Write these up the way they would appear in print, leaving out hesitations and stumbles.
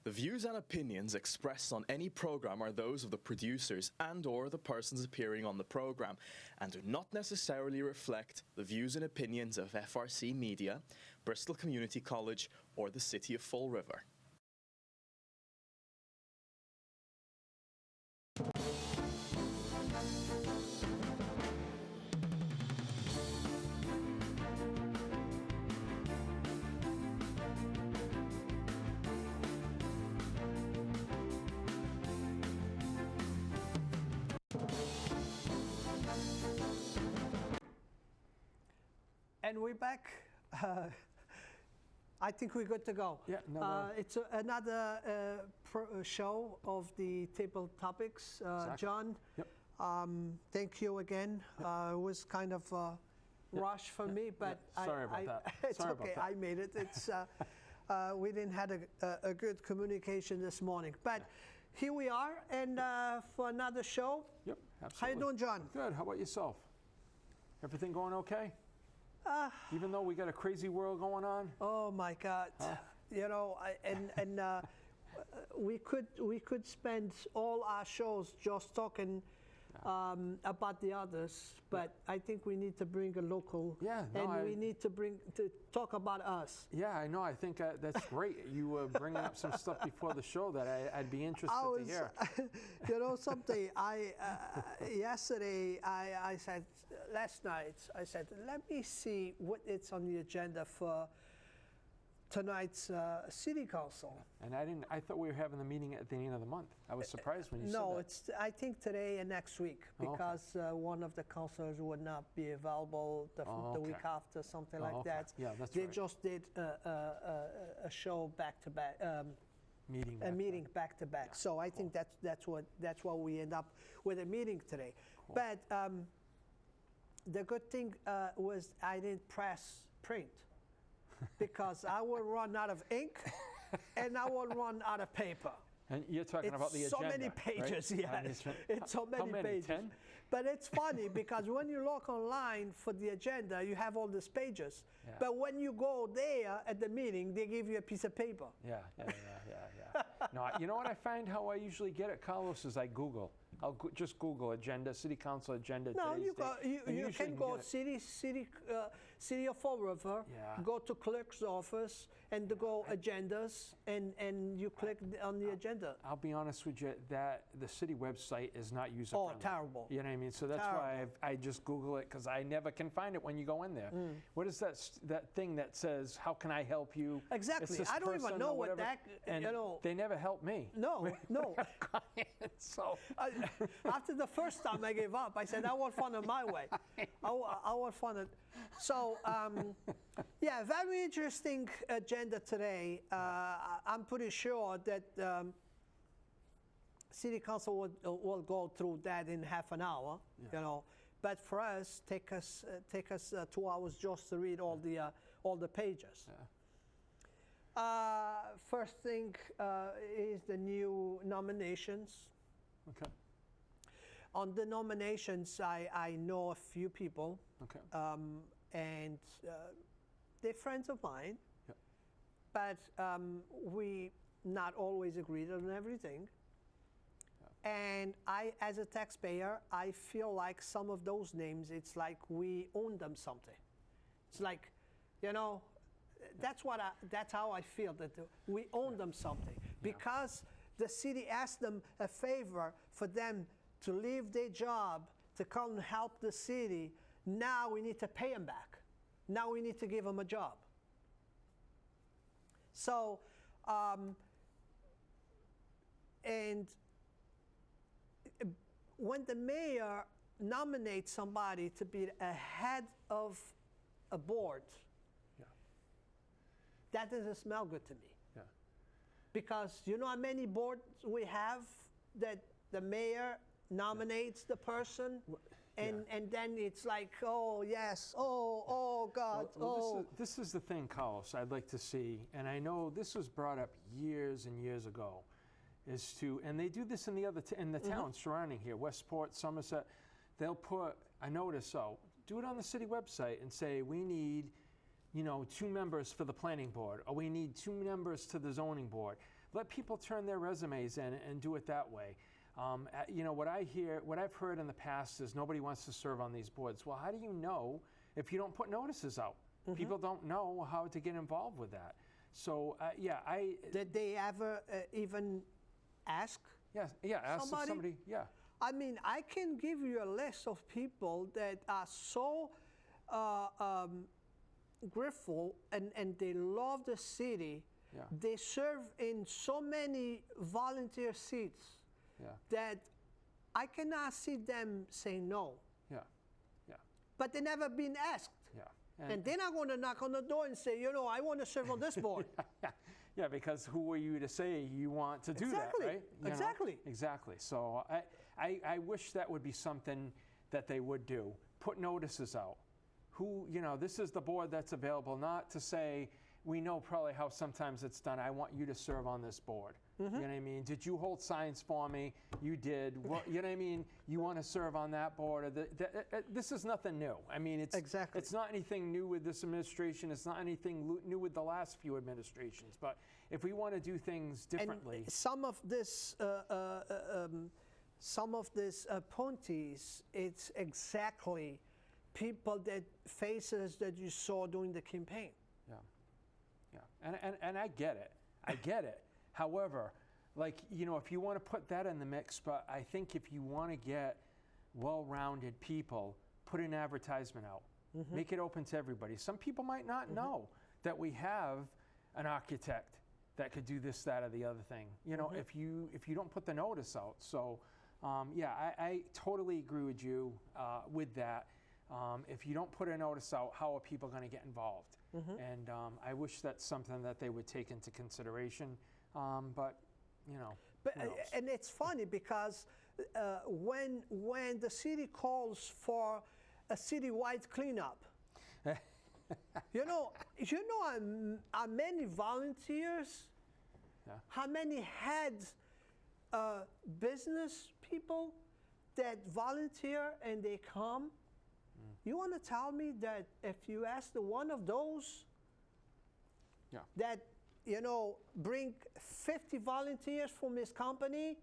The views and opinions expressed on any program are those of the producers and/or the persons appearing on the program and do not necessarily reflect the views and opinions of FRC Media, Bristol Community College, or the City of Fall River. And we're back. I think we're good to go. Yeah, no, it's another show of the table topics. Exactly. John, Yep. Thank you again. It was kind of a rush for me, but Sorry about that. It's Sorry okay. about that. I made it. It's we didn't have a good communication this morning, but here we are, and for another show. Yep, absolutely. How you doing, John? Good. How about yourself? Everything going okay? Even though we got a crazy world going on? Oh my God! Huh? You know, we could spend all our shows just talking about the others, but I think we need to bring a local, we need to talk about us. Yeah, I know. I think that's great. You were bringing up some stuff before the show that I'd be interested to hear. You know something? Yesterday, I said, last night, I said, let me see what it's on the agenda for tonight's city council. And I thought we were having the meeting at the end of the month. I was surprised when you said that. No, it's I think today and next week, because one of the councillors would not be available the week after, something like that. Yeah, that's they right. just did a show back to back. Meeting back to back. Yeah. So I think that's what we end up with a meeting today. Cool. But the good thing was I didn't press print, because I will run out of ink and I will run out of paper. And you're talking about the agenda, so many pages, right? yes. It's so many pages. 10? But it's funny because when you look online for the agenda, you have all these pages. Yeah. But when you go there at the meeting, they give you a piece of paper. Yeah. No, you know what I find how I usually get it, Carlos, is I Google. I'll just Google agenda, city council agenda. No, today's date, you can go city of Fall River, go to clerk's office and go agendas, and you click on the agenda. I'll be honest with you, that the city website is not user friendly. Oh, terrible. You know what I mean? So that's why I just Google it, because I never can find it when you go in there. What is that thing that says, how can I help you? Exactly. I don't even know what that, and they never help me. No. So after the first time I gave up, I said, I want fun it my way. I want fun it. So, very interesting agenda today. I'm pretty sure that City Council will go through that in half an hour, you know. But for us, take us 2 hours just to read all the pages. Yeah. First thing is the new nominations. Okay. On the nominations, I know a few people, Okay. and they're friends of mine, Yep. but we not always agreed on everything. Yep. And I, as a taxpayer, I feel like some of those names, it's like we own them something. It's like, you know, that's how I feel, that we own them something, because the city asked them a favor for them to leave their job to come help the city. Now we need to pay them back. Now we need to give them a job. So, and when the mayor nominates somebody to be a head of a board, that doesn't smell good to me. Yeah. Because you know how many boards we have that the mayor nominates the person, and then it's like, oh yes, oh God, well, this is the thing, Carlos, I'd like to see, and I know this was brought up years and years ago, is to, and they do this in the other in the towns surrounding here, Westport, Somerset. They'll put a notice out, do it on the city website, and say we need, 2 members for the planning board, or we need 2 members to the zoning board. let people turn their resumes in and do it that way. You know, what I've heard in the past is nobody wants to serve on these boards. Well, how do you know if you don't put notices out? People don't know how to get involved with that. So, Did they ever even ask? Ask somebody, I mean, I can give you a list of people that are so grateful and they love the city. Yeah. They serve in so many volunteer seats that I cannot see them say no. Yeah. But they never been asked. Yeah. And they're not going to knock on the door and say, you know, I want to serve on this board. Yeah, because who are you to say you want to do that, right? Exactly. Exactly. So I wish that would be something that they would do. Put notices out. Who, you know, this is the board that's available, not to say, we know probably how sometimes it's done. I want you to serve on this board. You know what I mean? Did you hold signs for me? You did. Well, you know what I mean? You want to serve on that board? This is nothing new. I mean, it's not anything new with this administration. It's not anything new with the last few administrations. But if we want to do things differently, and some of this appointees, it's exactly people faces that you saw during the campaign. Yeah, and I get it. I get it. However, like, you know, if you want to put that in the mix, but I think if you want to get well-rounded people, put an advertisement out. Make it open to everybody. Some people might not know that we have an architect that could do this, that, or the other thing. You know, if you don't put the notice out. So, I totally agree with you with that. If you don't put a notice out, how are people going to get involved? And I wish that's something that they would take into consideration. But, you know. And it's funny because when the city calls for a citywide cleanup, you know how many volunteers, how many heads, business people that volunteer and they come. You want to tell me that if you ask one of those that, you know, bring 50 volunteers from his company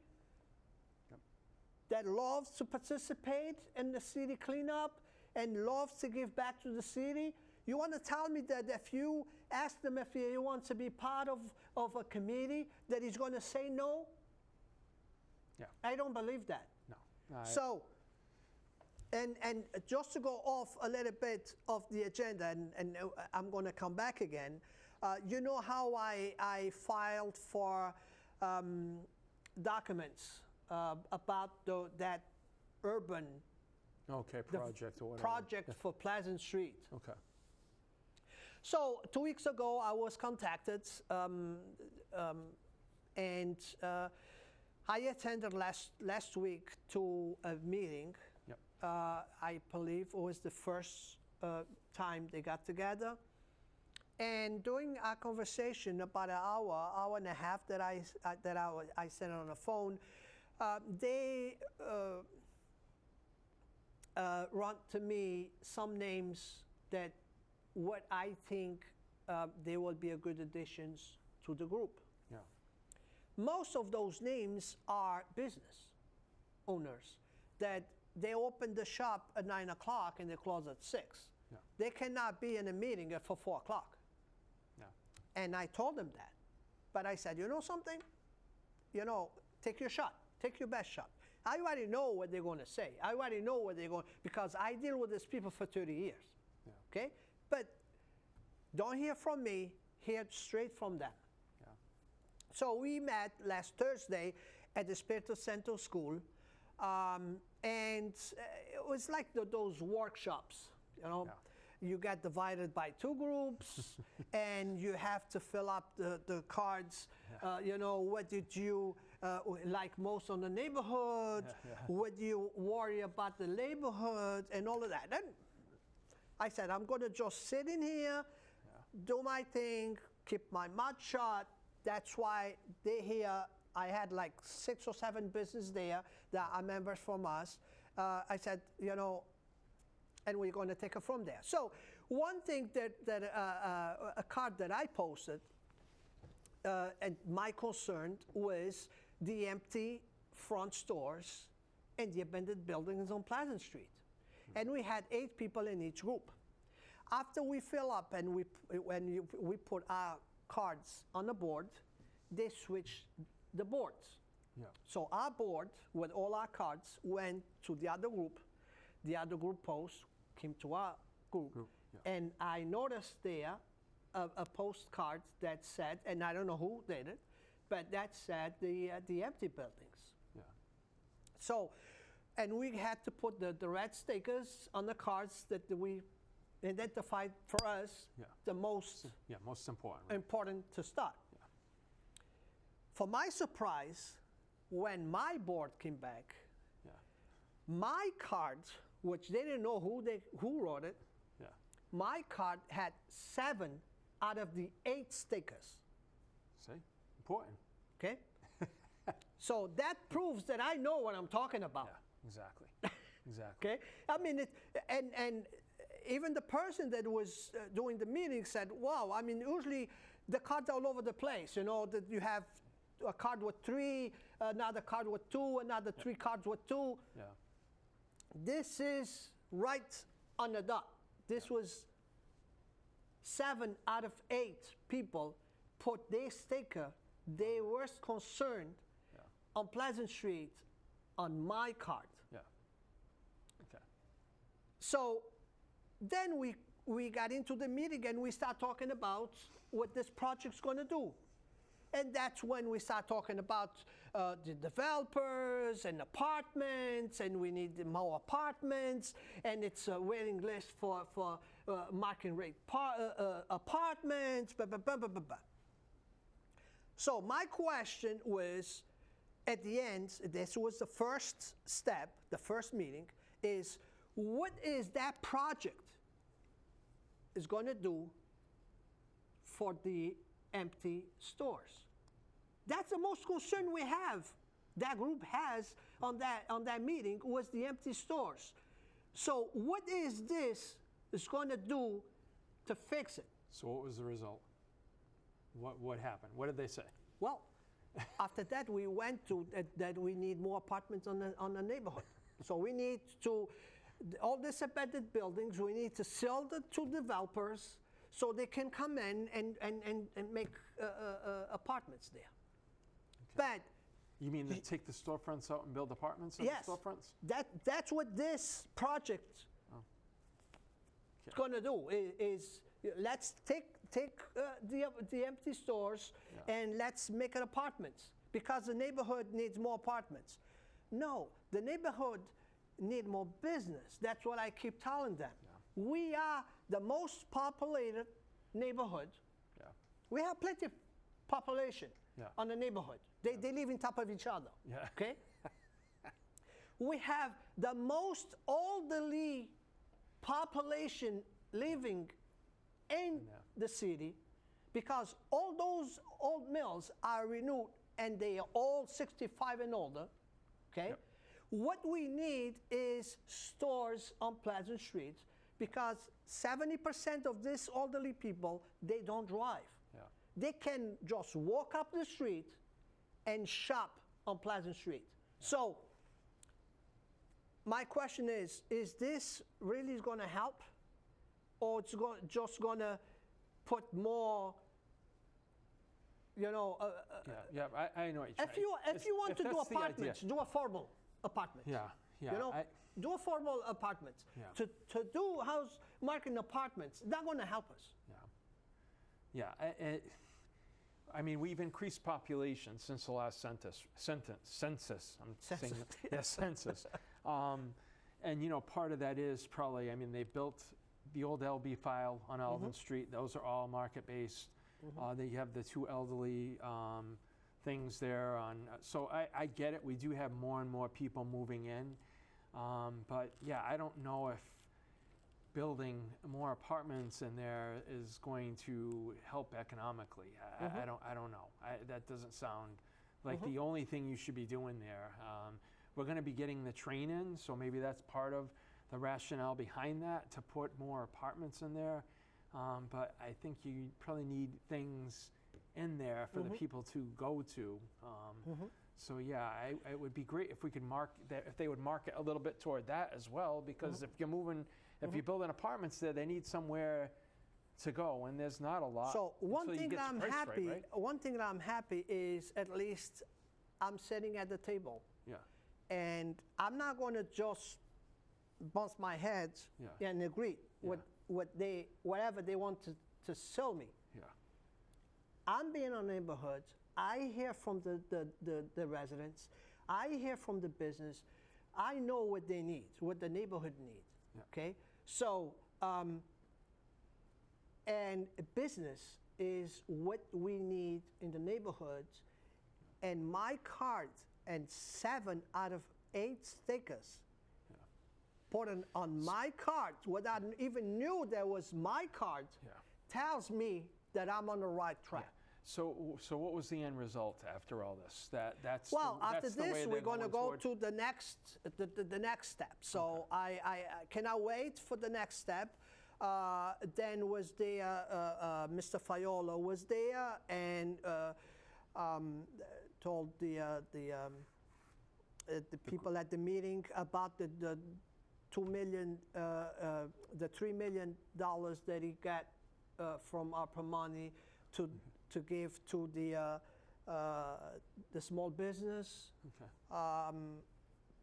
that loves to participate in the city cleanup and loves to give back to the city, you want to tell me that if you ask them if he wants to be part of a committee, that he's going to say no? Yeah. I don't believe that. No. So, and just to go off a little bit of the agenda, and I'm going to come back again, you know how I filed for documents about that urban project or whatever. project for Pleasant Street. Okay. So 2 weeks ago, I was contacted, and I attended last week to a meeting. Yep. I believe it was the first time they got together. And during our conversation, about an hour and a half that I sat on the phone, they run to me some names that what I think they will be a good additions to the group. Yeah. Most of those names are business owners that they open the shop at 9 o'clock and they close at 6. Yeah. They cannot be in a meeting for 4 o'clock. Yeah. And I told them that. But I said, you know something? You know, take your shot. Take your best shot. I already know what they're going to say. I already know what they're going, because I deal with these people for 30 years. Yeah. Okay? But don't hear from me, hear straight from them. Yeah. So we met last Thursday at the Espiritu Santo School, and it was like those workshops, you know. Yeah. You get divided by 2 groups, and you have to fill up the cards. You know, what did you like most on the neighborhood? What do you worry about the neighborhood, and all of that? And I said, I'm going to just sit in here, do my thing, keep my mouth shut. That's why they're here. I had like 6 or 7 businesses there that are members from us. I said, you know, and we're going to take it from there. So one thing that a card that I posted and my concern was the empty front stores and the abandoned buildings on Pleasant Street. And we had 8 people in each group. After we fill up and we put our cards on the board, they switched the boards. Yeah. So our board with all our cards went to the other group. The other group post came to our group. Yeah. And I noticed there a postcard that said, and I don't know who did it, but that said the empty buildings. Yeah. So, and we had to put the red stickers on the cards that we identified for us the most most important. Right? important to start. Yeah. For my surprise, when my board came back, my card, which they didn't know who wrote it, my card had 7 out of the 8 stickers. See? Important. Okay? So that proves that I know what I'm talking about. Yeah, exactly. Exactly. Okay? I mean, and even the person that was doing the meeting said, wow, I mean, usually the cards are all over the place. You know, that you have a card with 3, another card with 2, another 3 cards with 2. Yeah. This is right on the dot. This was 7 out of 8 people put their sticker. They were concerned on Pleasant Street on my card. Yeah. Okay. So then we got into the meeting and we start talking about what this project's going to do. And that's when we start talking about the developers and apartments, and we need more apartments, and it's a waiting list for market rate apartments, blah, blah, blah, blah, blah, blah. So my question was, at the end, this was the first step, the first meeting, is what is that project is going to do for the empty stores? That's the most concern we have, that group has on that meeting, was the empty stores. So what is this is going to do to fix it? So what was the result? What happened? What did they say? Well, after that we went to that we need more apartments on the neighborhood. So we need to, all these abandoned buildings, we need to sell them to developers so they can come in and make apartments there. Okay. But you mean to take the storefronts out and build apartments in yes, the storefronts? that's what this project is going to do. Is let's take the empty stores and let's make it apartments because the neighborhood needs more apartments. No, the neighborhood need more business. That's what I keep telling them. Yeah. We are the most populated neighborhood. Yeah. We have plenty of population on the neighborhood. They live on top of each other. Yeah. Okay? We have the most elderly population living in the city because all those old mills are renewed and they are all 65 and older. Okay? Yep. What we need is stores on Pleasant Street because 70% of these elderly people, they don't drive. Yeah. They can just walk up the street and shop on Pleasant Street. Yeah. So my question is this really going to help? Or it's just going to put more, you know... I know what you're saying. If you want to do apartments, do affordable apartments. Yeah. You know, do affordable apartments. Yeah. To do house market apartments, that's going to help us. Yeah. I mean, we've increased population since the last census. Census. And you know, part of that is probably, I mean, they built the old LB file on Alvin Street. Those are all market-based. They have the 2 elderly things there on. So I get it. We do have more and more people moving in. But yeah, I don't know if building more apartments in there is going to help economically. I don't know. That doesn't sound like the only thing you should be doing there. We're going to be getting the train in, so maybe that's part of the rationale behind that, to put more apartments in there. But I think you probably need things in there for the people to go to. So yeah, it would be great if we could mark that, if they would mark it a little bit toward that as well, because if you're moving, if you're building apartments there, they need somewhere to go, and there's not a lot. So one until you thing get that the I'm price happy, right? one thing that I'm happy is at least I'm sitting at the table, Yeah, and I'm not going to just bounce my head and agree with whatever they want to sell me. yeah, I'm being on neighborhoods. I hear from the residents. I hear from the business. I know what they need, what the neighborhood needs. Yeah. Okay, so and business is what we need in the neighborhoods. And my card and 7 out of 8 stickers put on my card, without even knew there was my card, tells me that I'm on the right track. So what was the end result after all this? That's After the way this, we're they're going to go toward- to the next step. So I cannot wait for the next step. Then was there, Mr. Fiola was there and told the people at the meeting about the $2 million, the $3 million that he got from ARPA money to give to the small business. Okay.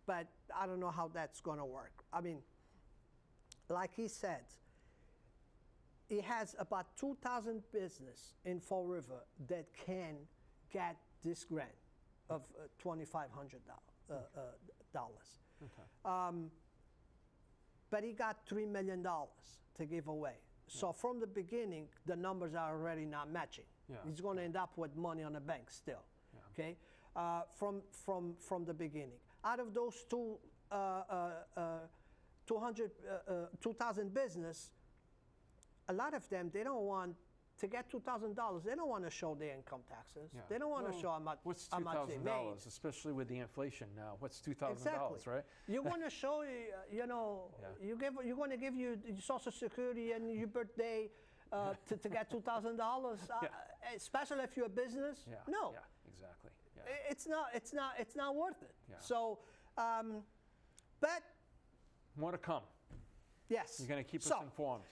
But I don't know how that's going to work. I mean, like he said, he has about 2,000 business in Fall River that can get this grant of $2,500. Okay. But he got $3 million to give away. So from the beginning, the numbers are already not matching. Yeah. He's going to end up with money on the bank still. Yeah. Okay, from the beginning. Out of those 2,000 business, a lot of them, they don't want to get $2,000. They don't want to show their income taxes. Yeah. They don't want to Well, show how much, What's how much they made. $2,000, especially with the inflation now? What's $2,000, Exactly. right? You want to show, you know, you're going to give you Social Security and your birthday to get $2,000, especially if you're a business. Yeah. No, Yeah. Exactly. Yeah. it's not worth it. Yeah. So, but More to come. yes. You're going to keep us So, informed.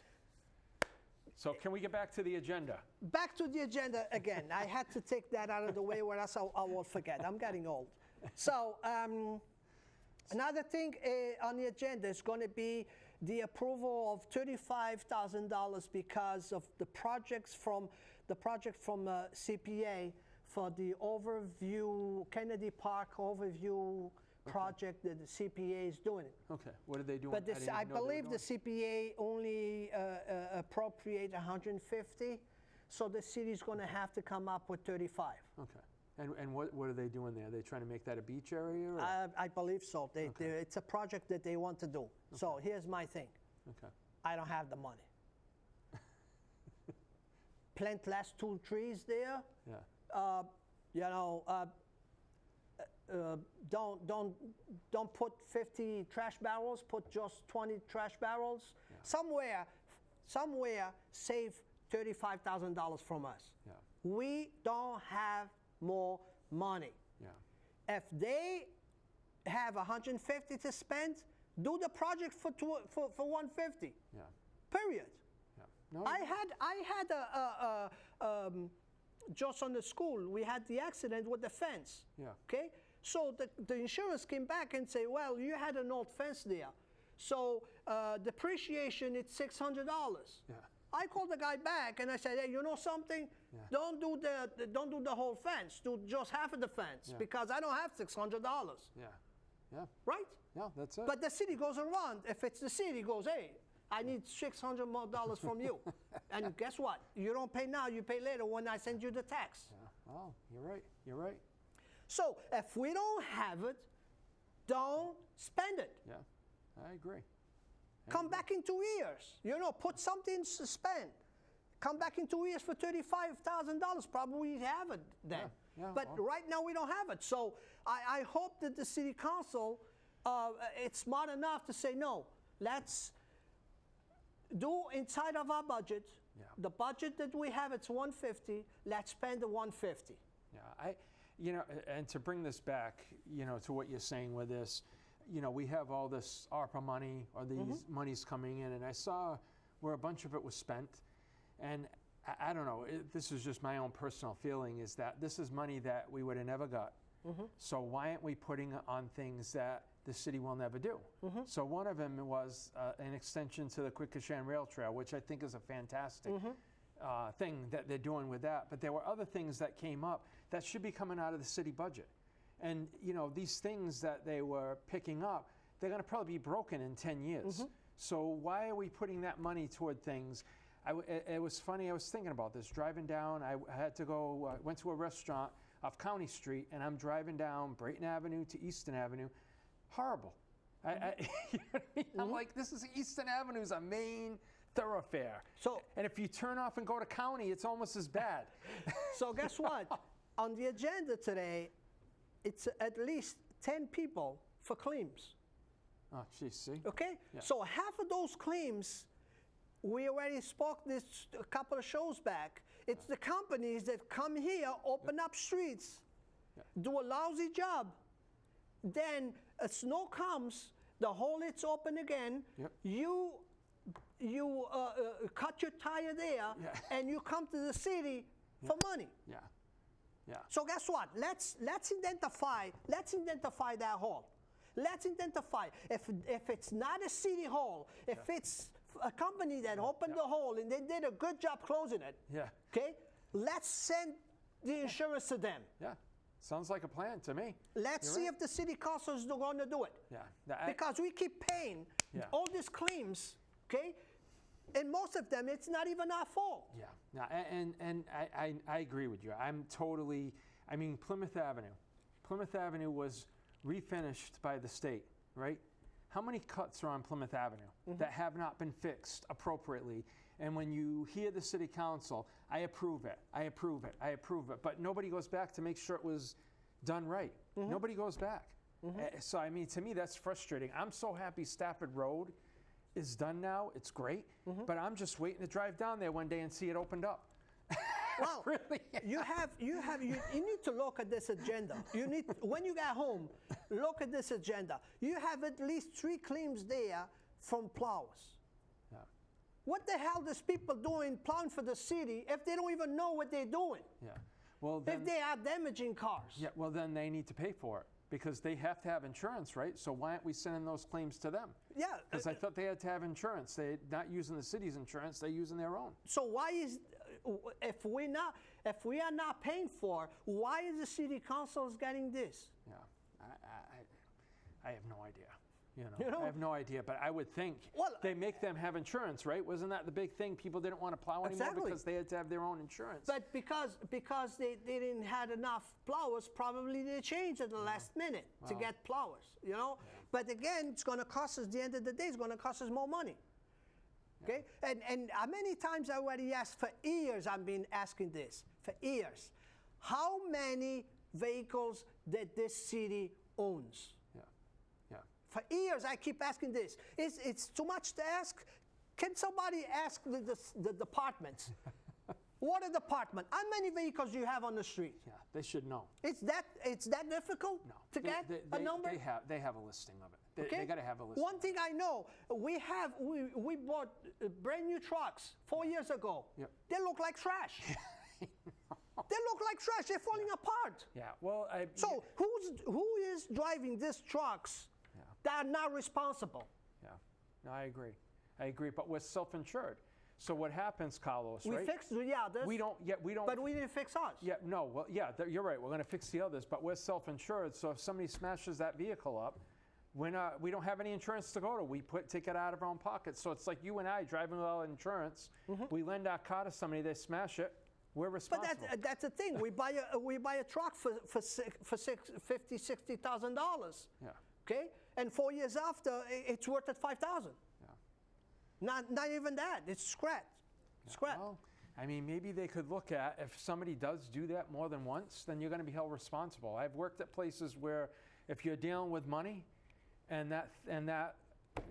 So can we get back to the agenda? back to the agenda again. I had to take that out of the way, or else I will forget. I'm getting old. So another thing on the agenda is going to be the approval of $35,000 because of the project from CPA for the Kennedy Park Overview project that the CPA is doing. Okay. What did they do? But I believe the CPA only appropriate 150, so the city's going to have to come up with 35. Okay. And what are they doing there? Are they trying to make that a beach area? Or? I believe so. It's a project that they want to do. So here's my thing. Okay. I don't have the money. Plant last 2 trees there. Yeah. You know, don't put 50 trash barrels. Put just 20 trash barrels. Yeah. Somewhere, save $35,000 from us. Yeah. We don't have more money. Yeah. If they have 150 to spend, do the project for 150. Yeah. Period. Yeah. No. I had just on the school, we had the accident with the fence. Yeah. Okay? So the insurance came back and say, well, you had an old fence there. So depreciation, it's $600. Yeah. I called the guy back and I said, hey, you know something? Yeah. Don't do the whole fence. Do just half of the fence because I don't have $600. Yeah. Yeah. Right? Yeah. That's it. But the city goes around. If it's the city, goes, hey, I need $600 more from you. And guess what? You don't pay now. You pay later when I send you the tax. Yeah. Oh, you're right. You're right. So if we don't have it, don't spend it. Yeah. I agree. Come back in 2 years. You know, put something to spend. Come back in 2 years for $35,000. Probably have it then. Yeah, but well. right now we don't have it. So I hope that the city council it's smart enough to say, no, let's do inside of our budget Yeah. The budget that we have, it's 150. Let's spend the 150. Yeah, and to bring this back, to what you're saying with this, we have all this ARPA money or these monies coming in, and I saw where a bunch of it was spent, and I don't know, this is just my own personal feeling, is that this is money that we would have never got. So why aren't we putting it on things that the city will never do? So one of them was an extension to the Quequechan Rail Trail, which I think is a fantastic thing that they're doing with that. But there were other things that came up that should be coming out of the city budget. And these things that they were picking up, they're going to probably be broken in 10 years. So why are we putting that money toward things? It was funny, I was thinking about this. Driving down, I had to go, went to a restaurant off County Street, and I'm driving down Brayton Avenue to Easton Avenue. Horrible. You know what I mean? I'm like, this is Easton Avenue's a main thoroughfare. And if you turn off and go to County, it's almost as bad. So guess what? On the agenda today, it's at least 10 people for claims. Oh, geez, see? Okay? Yeah. So half of those claims, we already spoke this a couple of shows back. It's the companies that come here, open up streets, do a lousy job. Then snow comes, the hole is open again. You cut your tire there, and you come to the city for money. Yeah. So guess what? Let's identify that hole. Let's identify if it's not a city hall, if it's a company that opened the hole and they did a good job closing it. Okay? Let's send the insurance to them. Yeah. Sounds like a plan to me. Let's see if the city council is going to do it. Because we keep paying all these claims, okay? And most of them, it's not even our fault. And I agree with you. Plymouth Avenue was refinished by the state, right? How many cuts are on Plymouth Avenue that have not been fixed appropriately? And when you hear the city council, I approve it, but nobody goes back to make sure it was done right. Nobody goes back. So, to me, that's frustrating. I'm so happy Stafford Road is done now. It's great, but I'm just waiting to drive down there one day and see it opened up. Well, really? you need to look at this agenda. When you get home, look at this agenda. You have at least 3 claims there from plows. What the hell is people doing plowing for the city if they don't even know what they're doing? Well, then, if they are damaging cars. Well, then they need to pay for it because they have to have insurance, right? So why aren't we sending those claims to them? Because I thought they had to have insurance. They're not using the city's insurance, they're using their own. So why is, if we are not paying for, why is the city council getting this? I have no idea. I have no idea, but I would think they make them have insurance, right? Wasn't that the big thing? People didn't want to plow anymore because they had to have their own insurance. But because they didn't have enough plowers, probably they changed at the last minute to get plowers, But again, it's going to cost us, at the end of the day, it's going to cost us more money. Okay? And how many times I already asked, for years I've been asking this, for years. How many vehicles that this city owns? For years, I keep asking this. It's too much to ask? Can somebody ask the departments? Water department, how many vehicles do you have on the street? They should know. It's that difficult to get a number? They have a listing of it. They got to have a listing. One thing I know, we bought brand new trucks 4 years ago. They look like trash. They look like trash. They're falling apart. Well, so who is driving these trucks? That are not responsible. No, I agree. But we're self-insured. So what happens, Carlos? We right? fixed We don't. But we didn't fix us. You're right. We're going to fix the others, but we're self-insured. So if somebody smashes that vehicle up, we don't have any insurance to go to. We take it out of our own pocket. So it's like you and I driving without insurance. We lend our car to somebody, they smash it. We're responsible. But that's the thing. We buy a truck for $50,000, $60,000. Okay, and 4 years after, it's worth at $5,000. Not even that. It's scrapped. Well, maybe they could look at if somebody does do that more than once, then you're going to be held responsible. I've worked at places where if you're dealing with money, and that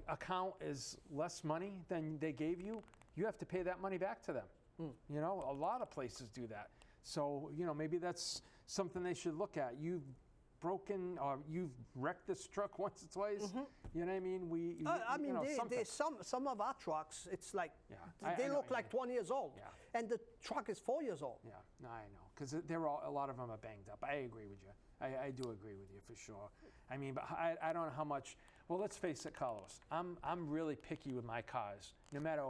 account is less money than they gave you, you have to pay that money back to them. You know, a lot of places do that. So, you know, maybe that's something they should look at. You've broken or you've wrecked this truck once or twice. You know what I mean? I mean, you know, some of our trucks, it's like, I they know look what you like 20 years old. And the truck is 4 years old. Yeah, no, I know. Because a lot of them are banged up. I agree with you. I do agree with you for sure. I mean, but I don't know how much. Well, let's face it, Carlos. I'm really picky with my cars. No matter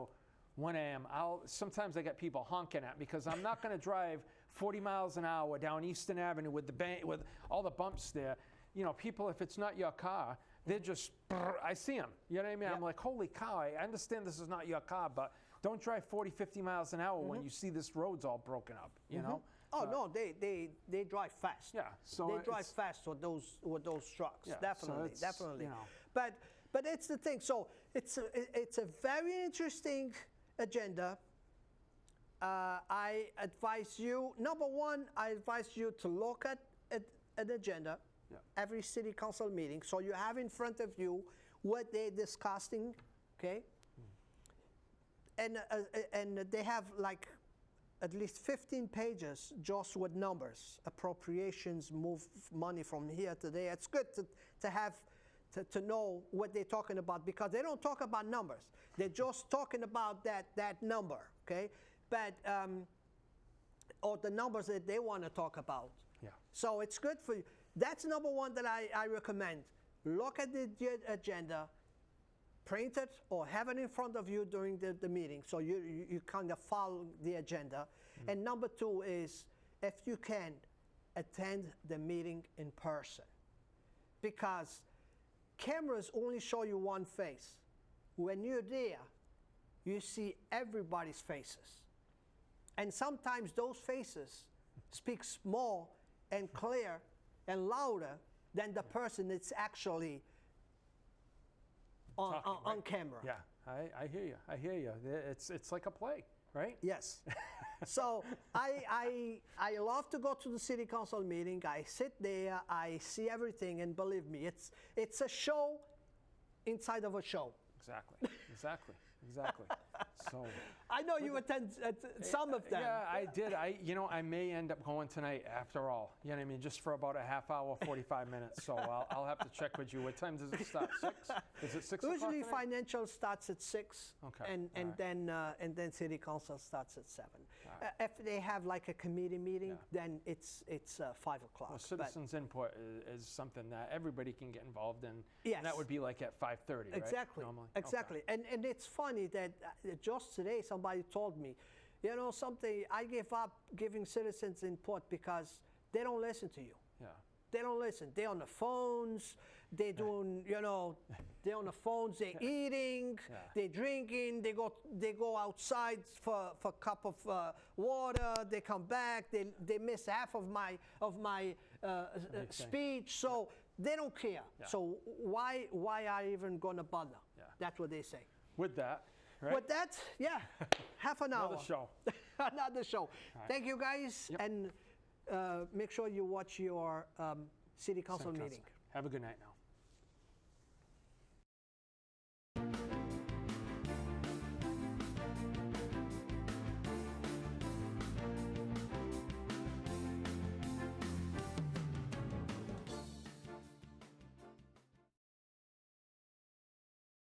when I am, sometimes I get people honking at me because I'm not going to drive 40 miles an hour down Eastern Avenue with all the bumps there. You know, people, if it's not your car, they're just, I see them. You know what I mean? I'm like, holy cow, I understand this is not your car, but don't drive 40, 50 miles an hour when you see this road's all broken up, you know? Oh, no, they drive fast. Yeah, so they drive fast with those trucks. Yeah, definitely, so definitely. You know. But it's the thing. So it's a very interesting agenda. I advise you, number one, I advise you to look at an agenda every city council meeting, so you have in front of you what they're discussing, okay? And they have like at least 15 pages just with numbers, appropriations, move money from here to there. It's good to have to know what they're talking about, because they don't talk about numbers. They're just talking about that number, okay? But or the numbers that they want to talk about. Yeah. So it's good for you. That's number one that I recommend. Look at the agenda, print it, or have it in front of you during the meeting, so you kind of follow the agenda. And number two is, if you can, attend the meeting in person, because cameras only show you one face. When you're there, you see everybody's faces. And sometimes those faces speak more and clear and louder than the person that's actually on camera. Yeah, I hear you. I hear you. It's like a play, right? Yes. So I love to go to the city council meeting. I sit there, I see everything, and believe me, it's a show inside of a show. Exactly. So I know you attend some of them. Yeah, I did. I may end up going tonight after all. You know what I mean? Just for about a half hour, 45 minutes. So I'll have to check with you. What time does it start? 6? Is it 6 o'clock Usually tonight? Financial starts at 6. Okay. And then city council starts at 7. If they have like a committee meeting, then it's 5 o'clock. Well, citizens input is something that everybody can get involved in. Yes. And that would be like at 5:30, right? Exactly. Normally? Exactly. Okay. And it's funny that just today somebody told me, you know something, I give up giving citizens input because they don't listen to you. Yeah. They don't listen. They're on the phones. They're doing, they're on the phones. They're eating. Yeah. They're drinking. They go outside for a cup of water. They come back. They miss half of my speech. So they don't care. Yeah. So why are you even gonna bother? Yeah. That's what they say. With that, right? With that, yeah, half an hour. Another show. Another show. Right. Thank you, guys, and make sure you watch your city council meeting. Have a good night now.